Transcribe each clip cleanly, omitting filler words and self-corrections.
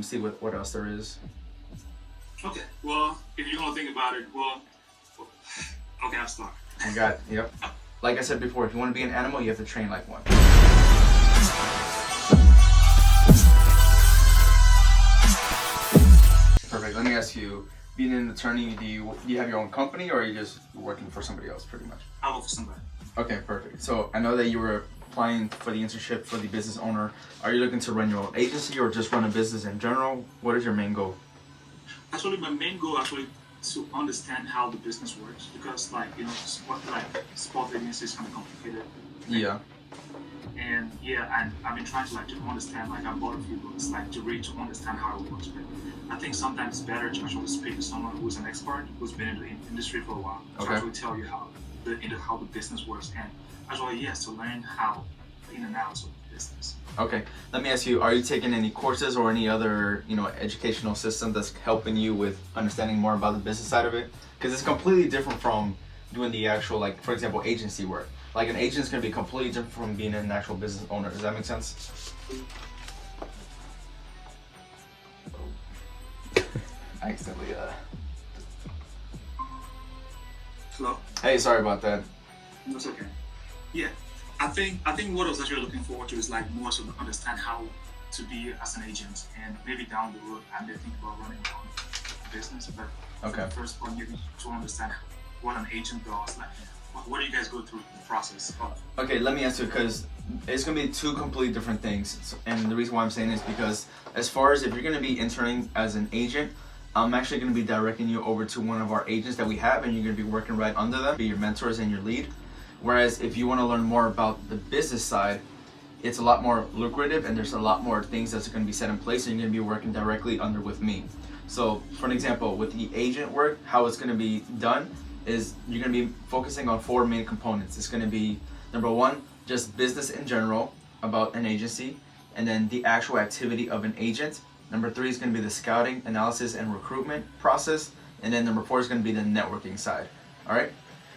See what else there is. Okay. Well, if you're gonna think about it, okay, I'll start. I got, yep. Like I said before, if you want to be an animal, you have to train like one. Perfect. Let me ask you, being an attorney, do you have your own company, or are you just working for somebody else pretty much? I work for somebody. Okay, perfect. So I know that you were applying for the internship for the business owner. Are you looking to run your own agency or just run a business in general? What is your main goal? Actually, my main goal to understand how the business works, because sport agency is kind of complicated. Yeah. And I've been trying to understand. I'm bought a few books to read to understand how it works. But I think sometimes it's better to actually speak to someone who's an expert, who's been in the industry for a while, to actually tell you how the business works, and actually to learn how the in and outs of the business. Okay, let me ask you, are you taking any courses or any other educational system that's helping you with understanding more about the business side of it? Because it's completely different from doing the actual, for example, agency work. Like an agent's going to be completely different from being an actual business owner. Does that make sense? I accidentally Hello? Hey, sorry about that. That's okay. Yeah, I think what I was actually looking forward to is more so to understand how to be as an agent, and maybe down the road I may think about running my own business. But okay. For the first point, maybe to understand what an agent does, what do you guys go through the process of? Okay, let me answer, because it's going to be two completely different things. And the reason why I'm saying this is because as far as if you're going to be interning as an agent, I'm actually going to be directing you over to one of our agents that we have, and you're going to be working right under them, be your mentors and your lead. Whereas if you want to learn more about the business side, it's a lot more lucrative, and there's a lot more things that's going to be set in place, and you're going to be working directly under with me. So for an example, with the agent work, how it's going to be done is you're going to be focusing on 4 main components. It's going to be, number 1, just business in general about an agency, and then the actual activity of an agent. Number 3 is going to be the scouting, analysis, and recruitment process. And then number 4 is going to be the networking side. All right?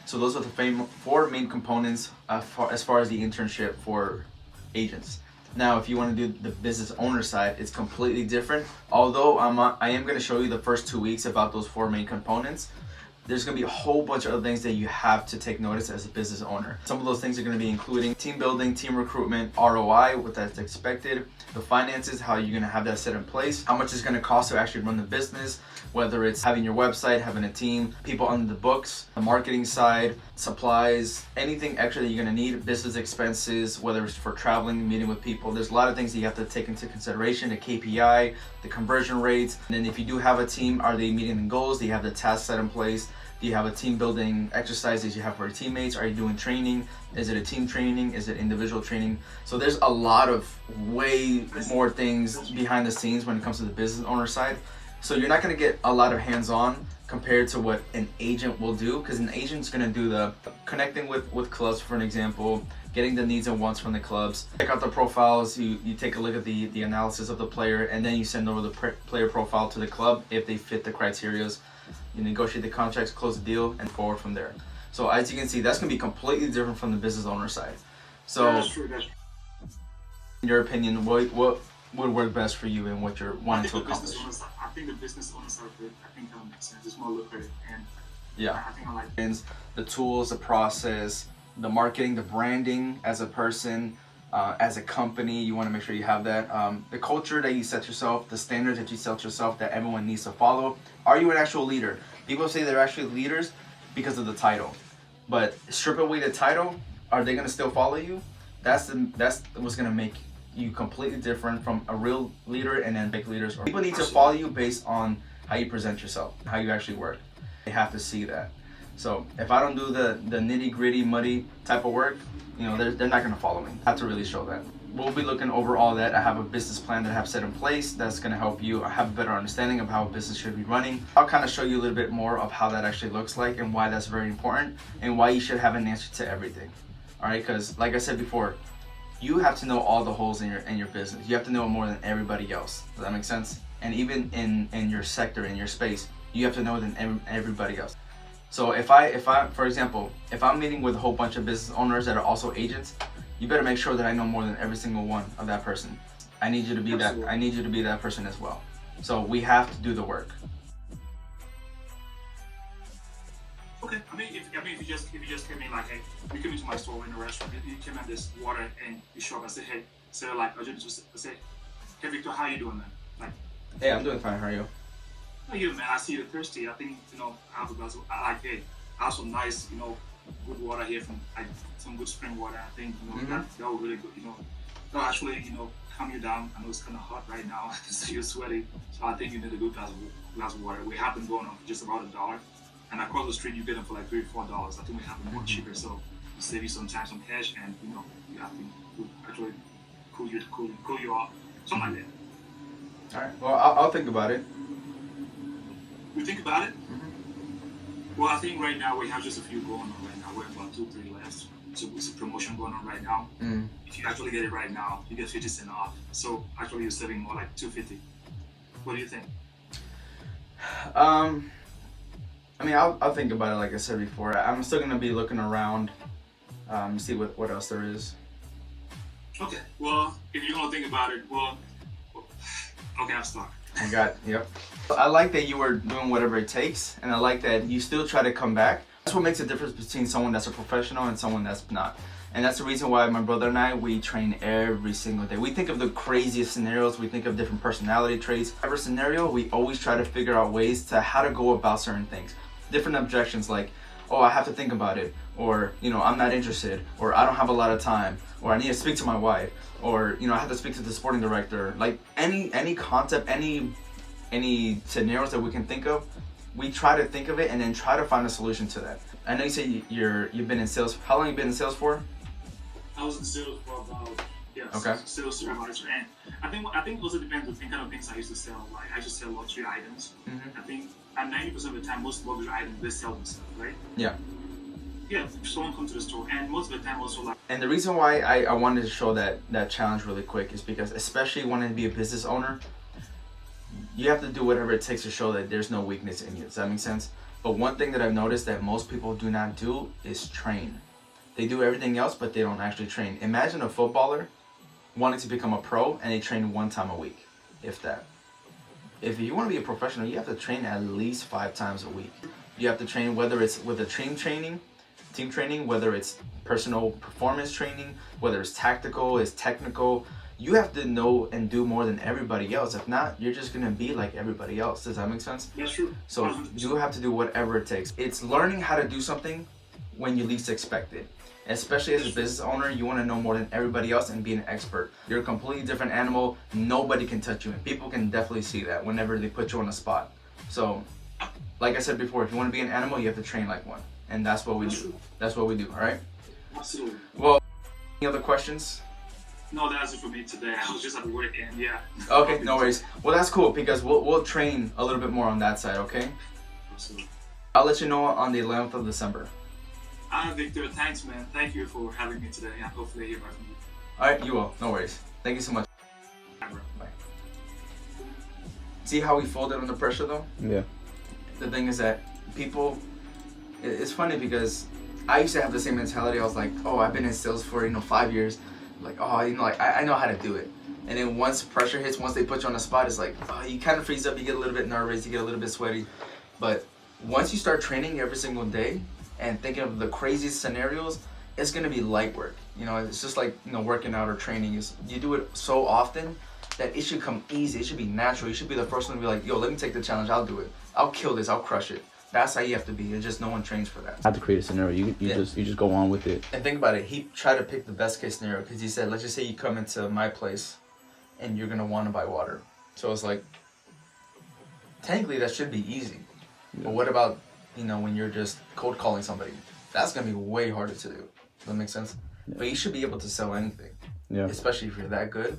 So those are the 4 main components as far as the internship for agents. Now, if you want to do the business owner side, it's completely different. Although I am going to show you the first 2 weeks about those 4 main components, there's going to be a whole bunch of other things that you have to take notice as a business owner. Some of those things are going to be including team building, team recruitment, ROI, what that's expected, the finances, how you're going to have that set in place, how much it's going to cost to actually run the business, whether it's having your website, having a team, people under the books, the marketing side, supplies, anything extra that you're going to need, business expenses, whether it's for traveling, meeting with people. There's a lot of things that you have to take into consideration, the KPI, the conversion rates, and then if you do have a team, are they meeting the goals? Do you have the tasks set in place? Do you have a team building exercises you have for your teammates? Are you doing training? Is it a team training? Is it individual training? So there's a lot of way more things behind the scenes when it comes to the business owner side. So you're not going to get a lot of hands-on compared to what an agent will do, because an agent's going to do the connecting with clubs, for an example, getting the needs and wants from the clubs. Check out the profiles, you take a look at the analysis of the player, and then you send over the player profile to the club if they fit the criterias. You negotiate the contracts, close the deal, and forward from there. So as you can see, that's going to be completely different from the business owner side. So that's true. in your opinion, what would work best for you and what you're wanting to accomplish? I think the business owner side of it, I think that makes sense. It's more lucrative, and yeah, I think I like it. The tools, the process, the marketing, the branding as a person, as a company, you want to make sure you have that. The culture that you set yourself, the standards that you set yourself that everyone needs to follow. Are you an actual leader? People say they're actually leaders because of the title, but strip away the title, are they going to still follow you? That's what's going to make you completely different from a real leader and then big leaders. People need to follow you based on how you present yourself, how you actually work. They have to see that. So if I don't do the nitty gritty, muddy type of work, they're not going to follow me. I have to really show that. We'll be looking over all that. I have a business plan that I have set in place that's going to help you have a better understanding of how a business should be running. I'll kind of show you a little bit more of how that actually looks like and why that's very important and why you should have an answer to everything. All right, because like I said before, you have to know all the holes in your business. You have to know more than everybody else. Does that make sense? And even in your sector, in your space, you have to know than everybody else. So if I, for example, if I'm meeting with a whole bunch of business owners that are also agents, you better make sure that I know more than every single one of that person. I need you to be Absolutely. that. I need you to be that person as well. So we have to do the work. Okay. I mean, if you just came in like, hey, you came into my store in a restaurant, you came at this water and you show up and say, hey, so like, I just say, hey Victor, how you doing, man? Like, Hey, I'm doing fine. How are you? how you, man? I see you're thirsty. I think I have a glass. I like, hey, I have some nice, good water here from like some good spring water. I think that would really good. That'll actually calm you down. I know it's kind of hot right now, so you're sweaty. So I think you need a good glass of water. We have them going on for just about $1. And across the street, you get them for like $3 or $4. I think we have them more cheaper, so it save you some time, some cash, and I think would actually cool you off, something like that. All right. Well, I'll think about it. You think about it? Well, I think right now we have just a few going on right now. We're about 2-3 left. So it's a promotion going on right now. If you actually get it right now, you get 50% off. So actually, you're saving more like $2.50. What do you think? I mean, I'll think about it. Like I said before, I'm still gonna be looking around, see what else there is. Okay. Well, if you're gonna think about it, okay, I'm stuck. Yep. I like that you were doing whatever it takes, and I like that you still try to come back. That's what makes a difference between someone that's a professional and someone that's not. And that's the reason why my brother and I, we train every single day. We think of the craziest scenarios. We think of different personality traits. Every scenario, we always try to figure out ways to how to go about certain things. Different objections like, oh, I have to think about it, or I'm not interested, or I don't have a lot of time, or I need to speak to my wife, or I have to speak to the sporting director. Like any concept, any scenarios that we can think of, we try to think of it and then try to find a solution to that. I know you say you've been in sales. How long have you been in sales for? I was in sales for about Okay. Sales supervisor, and I think it also depends on the kind of things I used to sell. Like I used to sell luxury items. I think at 90% of the time, most luxury items they sell themselves, right? Yeah. Yeah, someone comes to the store, and most of the time also like. And the reason why I wanted to show that challenge really quick is because, especially wanting to be a business owner, you have to do whatever it takes to show that there's no weakness in you. Does that make sense? But one thing that I've noticed that most people do not do is train. They do everything else, but they don't actually train. Imagine a footballer wanting to become a pro and they train 1 time a week, if that. If you want to be a professional, you have to train at least 5 times a week. You have to train, whether it's with a team training, whether it's personal performance training, whether it's tactical, it's technical. You have to know and do more than everybody else. If not, you're just going to be like everybody else. Does that make sense? That's true. So you have to do whatever it takes. It's learning how to do something when you least expect it. Especially as a business owner, you want to know more than everybody else and be an expert. You're a completely different animal. Nobody can touch you, and people can definitely see that whenever they put you on a spot. So, like I said before, if you want to be an animal, you have to train like one, and that's what we do. That's what we do. All right. Absolutely. Well, any other questions? No, that's it for me today. I was just at work, and yeah. Okay, no worries. Well, that's cool because we'll train a little bit more on that side. Okay. Absolutely. I'll let you know on the 11th of December. Victor, thanks, man. Thank you for having me today, and hopefully I hear back from you. All right, you will. No worries. Thank you so much. Bye, bro. Bye. See how we folded under pressure, though? Yeah. The thing is that people, it's funny because I used to have the same mentality. I was like, oh, I've been in sales for 5 years. Like, oh, I know how to do it. And then once pressure hits, once they put you on the spot, it's like, oh, you kind of freeze up. You get a little bit nervous. You get a little bit sweaty. But once you start training every single day and thinking of the craziest scenarios, it's gonna be light work. It's just like working out or training. You do it so often that it should come easy. It should be natural. You should be the first one to be like, yo, let me take the challenge. I'll do it. I'll kill this. I'll crush it. That's how you have to be. It's just no one trains for that. I have to create a scenario. You just go on with it. And think about it. He tried to pick the best case scenario because he said, let's just say you come into my place and you're gonna want to buy water. So it's like, technically that should be easy. Yeah. But what about when you're just cold calling somebody? That's gonna be way harder to do. Does that make sense? Yeah. But you should be able to sell anything. Yeah. Especially if you're that good.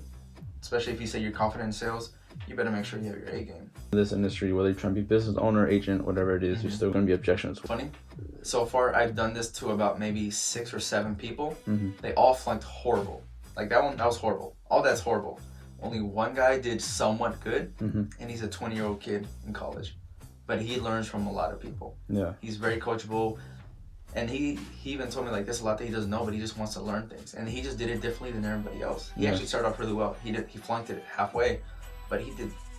Especially if you say you're confident in sales, you better make sure you have your A game. In this industry, whether you're trying to be business owner, agent, whatever it is, you're still gonna be objections. Funny. So far, I've done this to about maybe 6 or 7 people. They all flunked horrible. Like that was horrible. All that's horrible. Only one guy did somewhat good, and he's a 20-year-old kid in college. But he learns from a lot of people. Yeah. He's very coachable. And he even told me like there's a lot that he doesn't know, but he just wants to learn things, and he just did it differently than everybody else. He actually started off really well. He flunked it halfway, but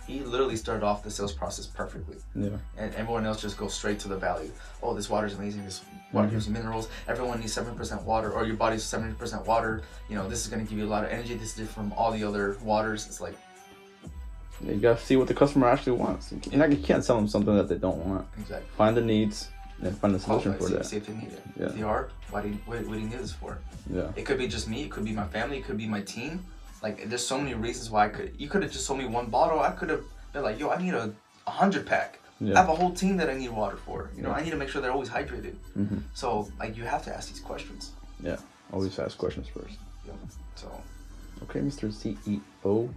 he literally started off the sales process perfectly. Yeah. And everyone else just goes straight to the value. Oh, this water is amazing. This water gives you minerals. Everyone needs 70% water, or your body's 70% water. You know, this is going to give you a lot of energy. This is different from all the other waters. It's like, you gotta see what the customer actually wants. You can't sell them something that they don't want. exactly. Find their needs and find a solution for that. See if they need it. Yeah. If they are, what do you need this for? Yeah. It could be just me. It could be my family. It could be my team. Like, there's so many reasons why you could have just sold me one bottle. I could have been like, yo, I need a 100 pack. Yeah. I have a whole team that I need water for. You know, I need to make sure they're always hydrated. Mm-hmm. So, like, you have to ask these questions. Yeah. Always ask questions first. Yeah. So. Okay, Mr. CEO.